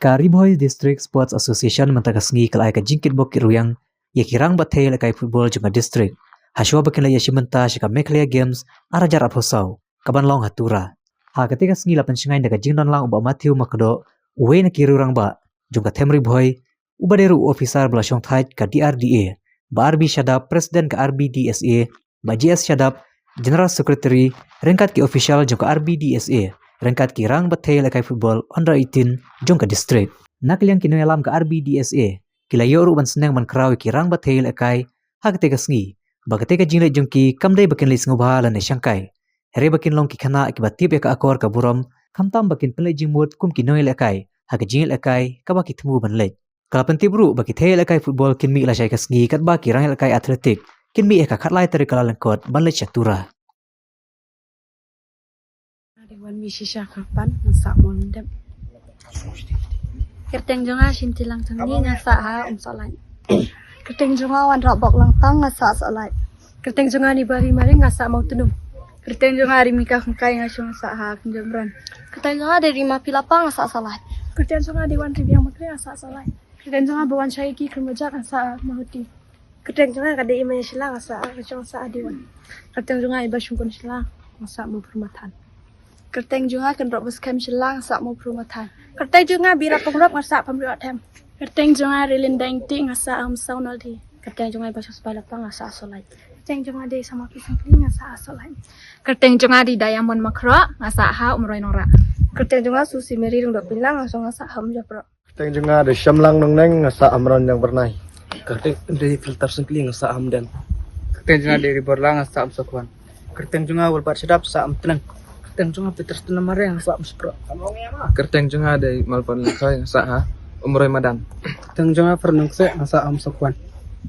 Kariboy District Sports Association mentagasngi kalai ka jingkit bok kiruyang ya kirang batay lakai football junga district. Haswa bakin la yashimenta shika Mekhlea Games arajar aphosau kaban long hatura. Ha ketika sngi lapan shingai daga jingdon lang uba Matthew Makdo uwe na kirurang ba junga Temri Boy ubaderu officer belasong thait ka DRDA ba RB Shadab Presiden ka RBDSA ba GS Shadab General Secretary rengkat ki official junga RBDSA rengkat ki rang batay lakai football under 18 jungka district. Nakliang kinuyalam ka RBDSA kila yoru ban seneng man krawi ki rang batay lakai ha ketika sngi ba ketika jingle jungki kamdai bakin lis ngubha lan syangkai. Here bakin long ki khana ki batip ya ka akor ka buram kamtam bakin pelai jingmut kum ki noy lakai ha ka jingle lakai ka ba ki thmu ban lej. Kala pentibru ba ki thei lakai football kin mi la shai ka sngi kat ba ki rang lakai athletic kin mi ka khatlai tari kala langkot ban lej chatura. Wan mi shisha kapan nasa mondem. Kerteng jonga shintilang tangi ngasa ha salai. Kerteng jonga wan rabok lang tang ngasa salai. Kerteng jonga ni bari mari ngasa mau tunum. Kerteng jonga ri mika kai ngasa ngasa ha kunjamran. Kerteng jonga dari ma pilapa ngasa salai. Kerteng jonga di wan ribiang makre ngasa salai. Kerteng jonga bawan syai ki kermajak ngasa mahuti. Kerteng jonga kada imanya sila ngasa ngasa adiwan. Kerteng jonga iba syungkun sila ngasa mau permatan. Kerteng juga kan rok beskem selang sak mau perumatan. Kerteng juga bira pengrok ngasak pemriot hem. Kerteng juga rilin deng ti ngasak sau naldi. Kerteng juga basos balap ngasak solai. Kerteng juga de sama pisang kling ngasak solai. Kerteng juga di diamond makro ngasak ha umroy nora. Kerteng juga susi meri rung dok bilang langsung ngasak ham japro. Kerteng juga de syamlang nong neng ngasak amron yang bernai. Kerteng dari filter sengkling ngasak hamdan. Kerteng juga dari borlang ngasak amsokwan. Kerteng juga berbat sedap sak tenang. Kerteng juga Peter Stena Mare yang sak muspro. Kerteng juga dari Malpon Lekoi yang sak ha umroy madan. Kerteng juga Fernungse yang sak amsokwan.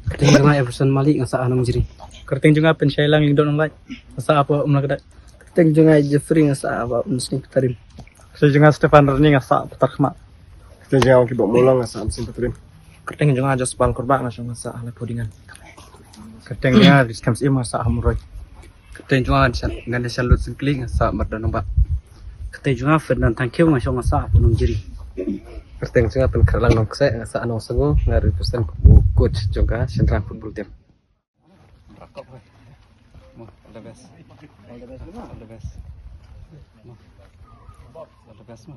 Kerteng juga Everson Malik yang sak anong jiri. Kerteng juga Penshailang yang donong lai yang sak apa umlakedak. Kerteng juga Jeffrey yang sak apa umsning tarim. Kerteng juga Stefan Rani yang sak petarkhma. Kerteng juga Kibok Molong yang sak amsin tarim. Kerteng juga Jospal Korba yang sak ala podingan. Kerteng juga Riskams Ima sak umroy. Kerteng juga ngada salut sengkling sa mardan ba. Kerteng juga Fernand Tangkeu ngasong sa punung jiri. Kerteng juga penkerlang nong kse sa anong sengu ngari pesan coach juga sentrang football team. All the best. All the best. All the best. All the best.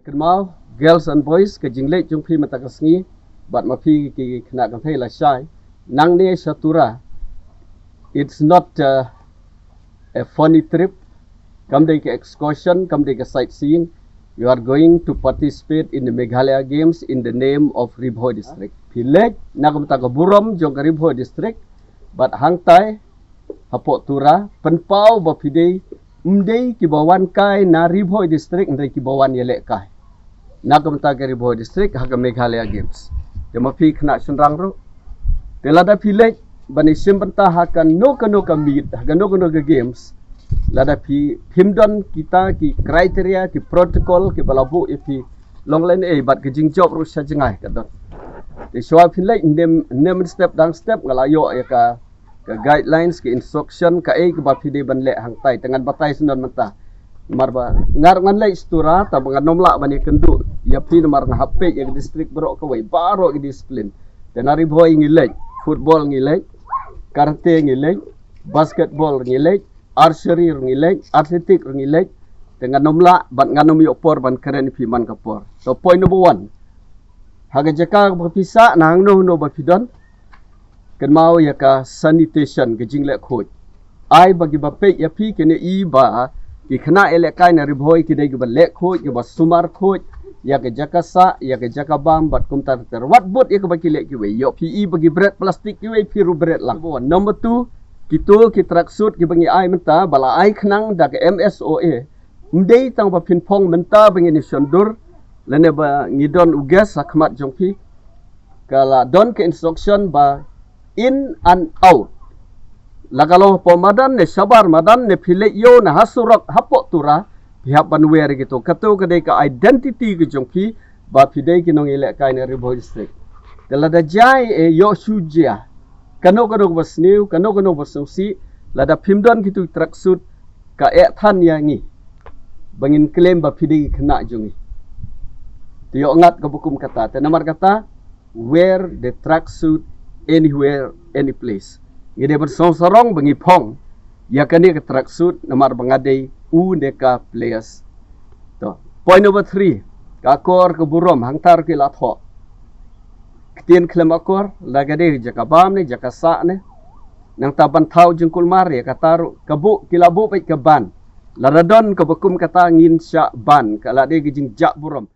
Kenal girls and boys ke jingle jumpi matakasngi bat mapi ki kena kampai la shai nang ne shatura. It's not a funny trip. Come day ke excursion, come day ke sightseeing. You are going to participate in the Meghalaya Games in the name of Ribho District. Pilek nak mata buram jong ke Ribho District, but hangtai hapok tura penpau bapidei mdei ki bawan kai na Ribho District ndai ki bawan yelek kai. Nak mata ke Ribho District ha ke Meghalaya Games. Jama pi kena senrang ro. Telada pilek bani simbenta ha kan no meet ha no games. Lada pi himdon kita ki kriteria ki protokol ki balabu ipi long line bat ke jingjob ru sha jingai kadon. Di shwa pilai nem step dang step ngalayo ya ka guidelines ki instruction ka ke bapide banle hangtai tengan batai senon menta. Marba ngar ngan lai stura ta bangan nomla bani kendu ya pi mar nga hape ya district bro ka wai baro ki disiplin. Denari boy ngilej football ngilej karate ngilej basketball ngilej archery ngilek, atletik ngilek dengan nomla ban nganom yopor ban keren pi man kapor. So point number 1. Haga jaka berpisah nang no bapidon ken mau ya ka sanitation ke jinglek khoj. Ai bagi bape ya pi kene I ba ki khna elekai na ribhoi ki dei ke lek khoj ke sumar khoj ya ke jaka sa ya ke jaka bam bat kum tar wat bot ya ke bagi lek ki we yo pi I bagi bread plastik ki we pi ru bread lang. Number 2 Kitu ki tracksuit ki bangi ai menta bala ai khnang da ke MSOA mdei tang ba pinpong menta bangi ni sondur lene ba ngidon ugas sakmat jongpi kala don ke instruction ba in and out lagalo pomadan ne sabar madan ne phile yo na hasurak hapo tura pihak banwer gitu katu kedai ka identity ke jongpi ba pidei kinong ile kai ne Riboy district lada jai e yo shujia kano basniu kano basausi lada pimdon kitu traksut ka e than ya ngi bangin klaim ba pidei kena jungi tiyo ngat ka bukum kata te namar kata wear the tracksuit anywhere any place ngide bersong-sorong bangi pong ya kani ka tracksuit namar bangadei uneka players to point number 3 ka kor ke burom hangtar ke latho ketien klem akor lagade jaka bam ne jaka sa ne nang taban thau jengkul mare kataru kabu kilabu pe ke ban laradon ke bukum kata ngin sya ban kala de gijing jak burom